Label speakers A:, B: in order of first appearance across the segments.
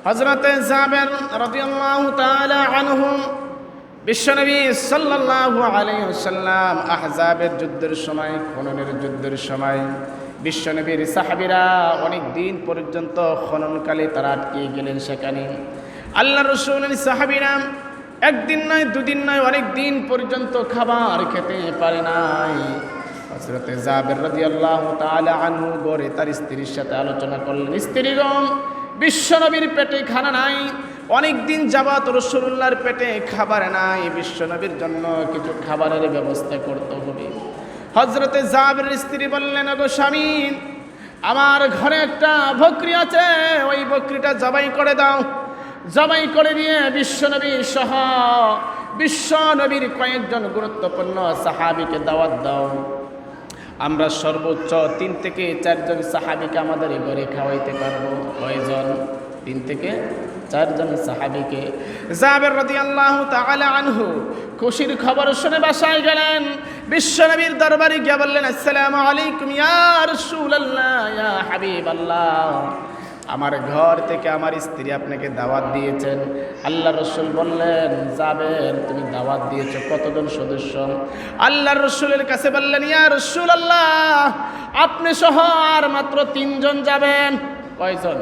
A: হযরতে জাবের রাদিয়াল্লাহু তাআলা আনহু বিশ্বনবী সাল্লাল্লাহু আলাইহি ওয়াসাল্লাম আহজাবের যুদ্ধের সময়, খননের যুদ্ধের সময় বিশ্বনবীর সাহাবীরা অনেক দিন পর্যন্ত খননকালে তারা আটকে গেলেন। সেখানে আল্লাহ রাসূলের সাহাবীরা একদিন নয়, দুদিন নয়, অনেক দিন পর্যন্ত খাবার খেতে পারে নাই। হযরতে জাবের রাদিয়াল্লাহু তাআলা আনহু গড়ে তার স্ত্রীর সাথে আলোচনা করলেন, স্ত্রীগণ, বিশ্বনবীর পেটে খানা নাই, অনেক দিন যাবত রাসূলুল্লাহর পেটে খাবার নাই, বিশ্বনবীর জন্য কিছু খাবারের ব্যবস্থা করতে হবে। হযরতে জাবেরের স্ত্রী বললেন, ওগো স্বামী, আমার ঘরে একটা বকরি আছে, ওই বকরিটা জবাই করে দাও। জবাই করে দিয়ে বিশ্বনবী সহ বিশ্বনবীর কয়েকজন গুরুত্বপূর্ণ সাহাবীকে দাওয়াত দাও। আমরা সর্বোচ্চ 3 থেকে 4 জন সাহাবীকে আমাদের ঘরে খাওয়াইতে পারবো। কয়জন? 3 থেকে 4 জন সাহাবীকে। জাবের রাদিয়াল্লাহু তাআলা আনহু খুশির খবর শুনে বাসায় গেলেন। বিশ্বনবীর দরবারে গিয়ে বললেন, আসসালামু আলাইকুম ইয়া রাসূলুল্লাহ, ইয়া হাবিবাল্লাহ, আমার ঘর থেকে আমার স্ত্রী আপনাকে দাওয়াত দিয়েছেন। আল্লাহ রসুল বললেন, জাবের, তুমি দাওয়াত দিয়েছো কতজন সদস্য? আল্লাহ রসুলের কাছে বললেন, ইয়া রাসূলুল্লাহ, আপনি সহ আর মাত্র 3 জন যাবেন। কয়জন?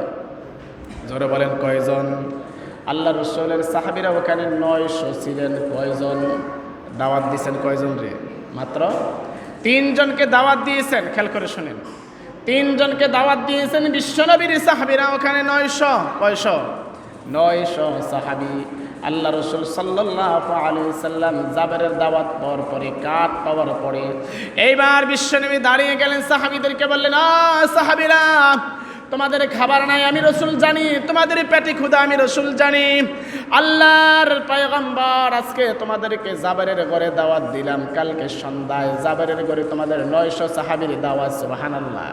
A: জোরে বলেন, কয়জন? আল্লাহ রসুলের সাহাবীরা ওখানে 900 ছিলেন। কয়জন দাওয়াত দিয়েছেন? কয়জন রে? মাত্র 3 জনকে দাওয়াত দিয়েছেন। খেয়াল করে শুনেন, 3 জনকে দাওয়াত দিয়েছেন বিশ্বনবীর সাহাবীরা ওখানে 900। কয়শো? 900 সাহাবী। আল্লাহ রসুল সাল্লাল্লাহু আলাইহি সাল্লাম জাবেরের দাওয়াত পাওয়ার পরে, কাঠ পাওয়ার পরে এইবার বিশ্বনবী দাঁড়িয়ে গেলেন, সাহাবীদেরকে বললেন, সাহাবীরা, তোমাদের খাবার নাই আমি রসুল জানি, তোমাদের পেটে ক্ষুধা আমি রসুল জানি। আল্লাহর পয়গম্বর, আজকে তোমাদেরকে জাবেরের ঘরে দাওয়াত দিলাম, কালকে সন্ধ্যায় জাবেরের ঘরে তোমাদের 900 সাহাবীর দাওয়াত। সুবহানাল্লাহ।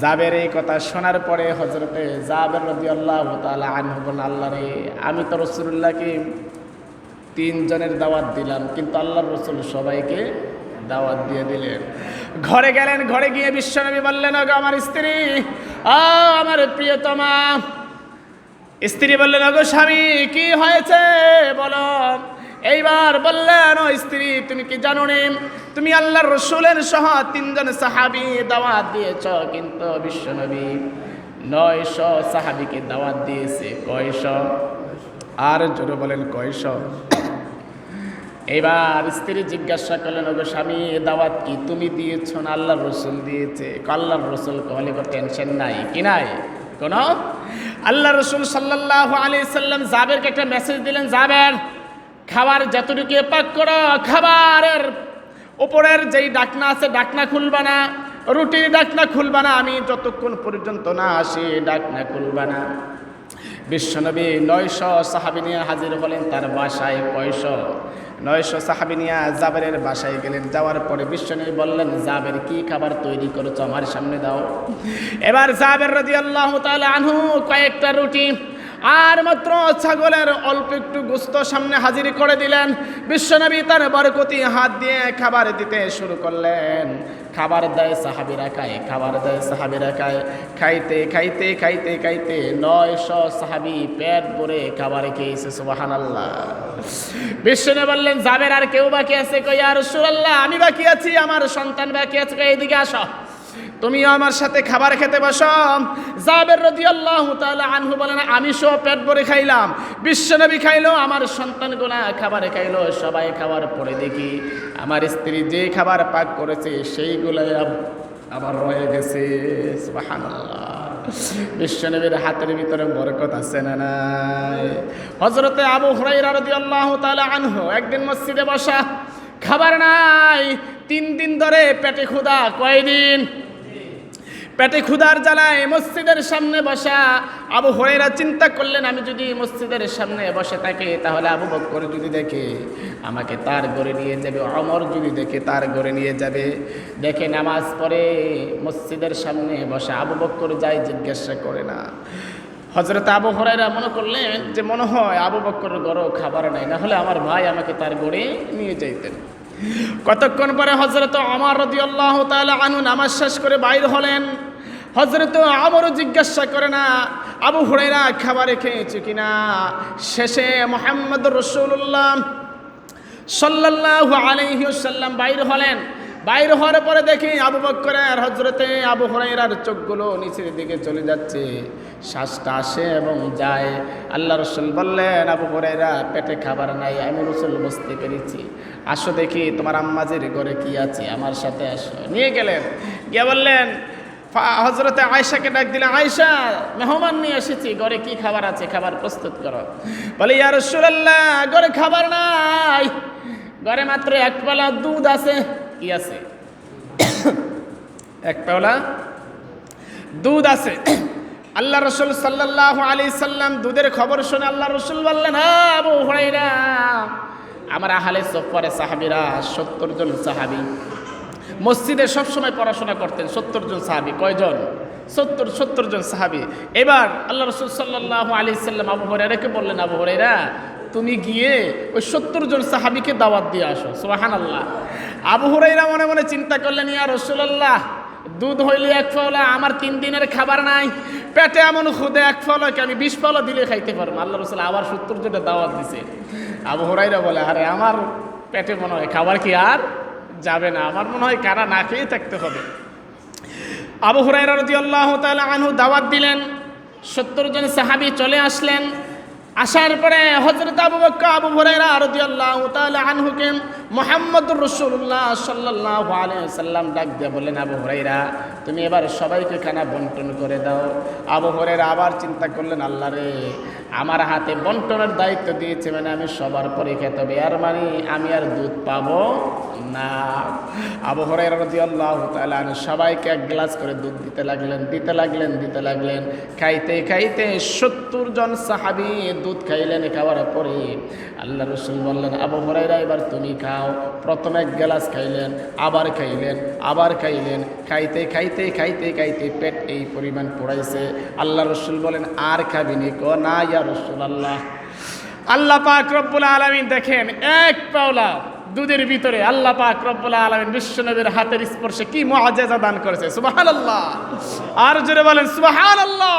A: জাবের এই কথা শোনার পরে হযরতে জাবের রাদিয়াল্লাহু তাআলা আনহু বলেন, আল্লাহ রে, আমি তো রাসূলুল্লাহকে 3 জনের দাওয়াত দিলাম, কিন্তু আল্লাহর রাসূল সবাইকে দাওয়াত দিয়ে দিলেন। ঘরে গেলেন, ঘরে গিয়ে বিশ্বনবী বললেন, ওগো আমার স্ত্রী, আমার প্রিয়তমা। স্ত্রী বললেন, ওগো স্বামী, কি হয়েছে বলো। এইবার বললেন, ও স্ত্রী, তুমি কি জানো নি, তুমি আল্লাহর রাসূলের সহ 3 জন সাহাবী দাওয়াত দিয়েছ, কিন্তু বিশ্বনবী 900 সাহাবীকে দাওয়াত দিয়েছে। কয়শো? আর জোরে বলেন, কয়শো? এবার স্ত্রী জিজ্ঞাসা করলেন, ওগো স্বামী, দাওয়াত কি তুমি দিয়েছ না আল্লাহর রাসূল দিয়েছে? আল্লাহর রাসূল কহলে কোনো টেনশন নাই। কি নাই? কোনো? আল্লাহ রাসূল সাল্লাল্লাহু আলাইহি সাল্লাম জাবেরকে একটা মেসেজ দিলেন, জাবের, খাবার যতটুকু পাক করো, খাবারের উপরের যেই ডাকনা আছে ডাকনা খুলবা না, রুটির ডাকনা খুলবা না, আমি যতক্ষণ পর্যন্ত না আসি ডাকনা খুলবা না। বিশ্বনবী 900 সাহাবী নিয়ে হাজির হলেন তার বাসায়। 900 সাহাবী নিয়ে জাবেরের বাসায় গেলেন। যাওয়ার পরে বিশ্বনবী বললেন, জাবের, কি খাবার তৈরি করেছো আমার সামনে দাও। এবার জাবের রাদিয়াল্লাহু তাআলা আনহু কয়েকটা রুটি আর মাত্র ছাগলের অল্প একটু গোশত সামনে হাজির করে দিলেন। বিশ্বনবী তার বরকতি হাত দিয়ে খাবার দিতে শুরু করলেন। খাবার দেয় সাহাবীরা খায়, খাবার দেয় সাহাবীরা খায়। খাইতে খাইতে খাইতে খাইতে 900 সাহাবী পেট ভরে খাবার খেয়েছে। সুবহানাল্লাহ। বিশ্বনবী বললেন, জাবের, আর কেউ বাকি আছে? কই, ইয়া রাসূলুল্লাহ, আমি বাকি আছি, আমার সন্তান বাকি আছে। এইদিকে আসো, তুমিও আমার সাথে খাবার খেতে বসো। জাবের রাদিয়াল্লাহু তাআলা আনহু বলেন, আমি সব পেট ভরে খাইলাম, বিশ্বনবী খাইলো, আমার সন্তানগুলা খাবার খাইলো। সবাই খাবার পরে দেখি আমার স্ত্রী যে খাবার পাক করেছে সেইগুলাই আবার রয়ে গেছে। সুবহানাল্লাহ। বিশ্বনবীর হাতের ভিতরে বরকত আছে না নাই? হযরতে আবু হুরায়রা রাদিয়াল্লাহু তাআলা আনহু একদিন মসজিদে বসা, খাবার নাই, 3 দিন ধরে পেটে ক্ষুধা। কয়দিন? পেটে ক্ষুধার জ্বালায় মসজিদের সামনে বসা। আবু হুরায়রা চিন্তা করলেন, আমি যদি মসজিদের সামনে বসে থাকি তাহলে আবু বকর যদি দেখে আমাকে তার ঘরে নিয়ে যাবে, ওমর যদি দেখে তার ঘরে নিয়ে যাবে। দেখে নামাজ পড়ে মসজিদের সামনে বসা আবু বকর যায়, জিজ্ঞাসা করে না। হযরত আবু হুরায়রা মনে করলেন যে মনে হয় আবু বকরের ঘরেও খাবার নাই, না হলে আমার ভাই আমাকে তার ঘরে নিয়ে যাইতেন। কতক্ষণ পরে হযরত ওমর রাদিয়াল্লাহু তাআলা আনহু নামাজ শেষ করে বাইর হলেন। হযরত ওমর জিজ্ঞাসা করে না, আবু হুরায়রা খাবারে খেয়েছে কিনা। শেষে মুহাম্মদুর রাসূলুল্লাহ সাল্লাল্লাহু আলাইহি ওয়াসাল্লাম বাইর হলেন। বাইর হওয়ার পরে দেখি আবু বকর আর হযরতে আবু হুরায়রার চোখগুলো নিচের দিকে চলে যাচ্ছে, শ্বাসটা আসে এবং যায়। আল্লাহ রাসূল বললেন, আবু হুরায়রা পেটে খাবার নাই। আমি রাসূল বুঝতে পেরেছি, আসো দেখি তোমার আম্মাজির ঘরে কি আছে, আমার সাথে আসো। নিয়ে গেলেন, গিয়ে বললেন, হযরতে আয়েশাকে ডাক দিলেন, আয়েশা মেহমান নিয়ে এসেছি, ঘরে কি খাবার আছে, খাবার প্রস্তুত করো। বলে, ইয়া রাসূলুল্লাহ ঘরে খাবার নাই, ঘরে মাত্র এক পেয়ালা দুধ আছে। কি আছে? এক পেয়ালা দুধ আছে। আল্লাহ রাসূল সাল্লাল্লাহু আলাইহি সাল্লাম দুধের খবর শুনে আল্লাহ রাসূল বললেন, হ্যাঁ আবু হুরায়রা, আমার আহলে সুফফার সাহাবীরা 70 জন সাহাবী মসজিদে সবসময় পড়াশোনা করতেন। 70 জন সাহাবী। কয়জন? 70 জন সাহাবী। এবার আল্লাহ রাসূল সাল্লাল্লাহু আলাইহি সাল্লাম আবু হুরায়রাকে বললেন, আবু হুরায়রা তুমি গিয়ে ওই 70 জন সাহাবীকে দাওয়াত দিয়ে আসো। সুবহানাল্লাহ। আবু হুরায়রা মনে মনে চিন্তা করলেন, ইয়া রাসূলুল্লাহ দুধ হইলে এক পাওলা, আমার 3 দিনের খাবার নাই, পেটে এমন খুদে এক পাওলাকে আমি 20 পাওলা দিলে খাইতে পারবো। আল্লাহ রাসূল আবার 70 জনের দাওয়াত দিছে। আবু হুরায়রা বলে, আরে আমার পেটে মনে হয় খাবার কি আর যাবে না, আমার মনে হয় কারা না খেয়ে থাকতে হবে। আবু হুরায়রা রাদিয়াল্লাহু তাআলা আনহু দাওয়াত দিলেন, 70 জন সাহাবী চলে আসলেন। আসার পরে হযরত আবু বকর আবু হুরায়রা রাদিয়াল্লাহু তাআলা আনহুকে মুহাম্মদুর রাসূলুল্লাহ সাল্লাল্লাহু আলাইহি ওয়াসাল্লাম ডাক দিয়ে বললেন, আবু হুরায়রা তুমি এবার সবাইকে খানা বন্টন করে দাও। আবু হুরায়রা আবার চিন্তা করলেন, আল্লাহ রে আমার হাতে বন্টনের দায়িত্ব দিয়েছে, মানে আমি সবার পরে খেতে হবে, আর মানে আমি আর দুধ পাবো না। আবু হুরায়রা রাদিয়াল্লাহু তাআলা আনহু সবাইকে এক গ্লাস করে দুধ দিতে লাগলেন। খাইতে খাইতে 70 জন সাহাবী দুধ খাইলেন। খাওয়ার পরে আল্লাহ রাসূল বললেন, আবু হুরায়রা এবার তুমি খাও। প্রথম এক গ্লাস খাইলেন, আবার খাইলেন। খাইতে খাইতে পেট এই পরিমাণ পোড়াইছে। আল্লাহ রাসূল বলেন, আর খাবিনি? কো না ইয়া রাসূলুল্লাহ। আল্লাহ পাক রব্বুল আলামিন দেখেন এক পাওলা দুধের ভিতরে আল্লাহ পাক রব্বুল আলামিন বিশ্বনবীর হাতের স্পর্শে কি মুআজিজা দান করেছে। সুবহানাল্লাহ। আর জোরে বলেন সুবহানাল্লাহ।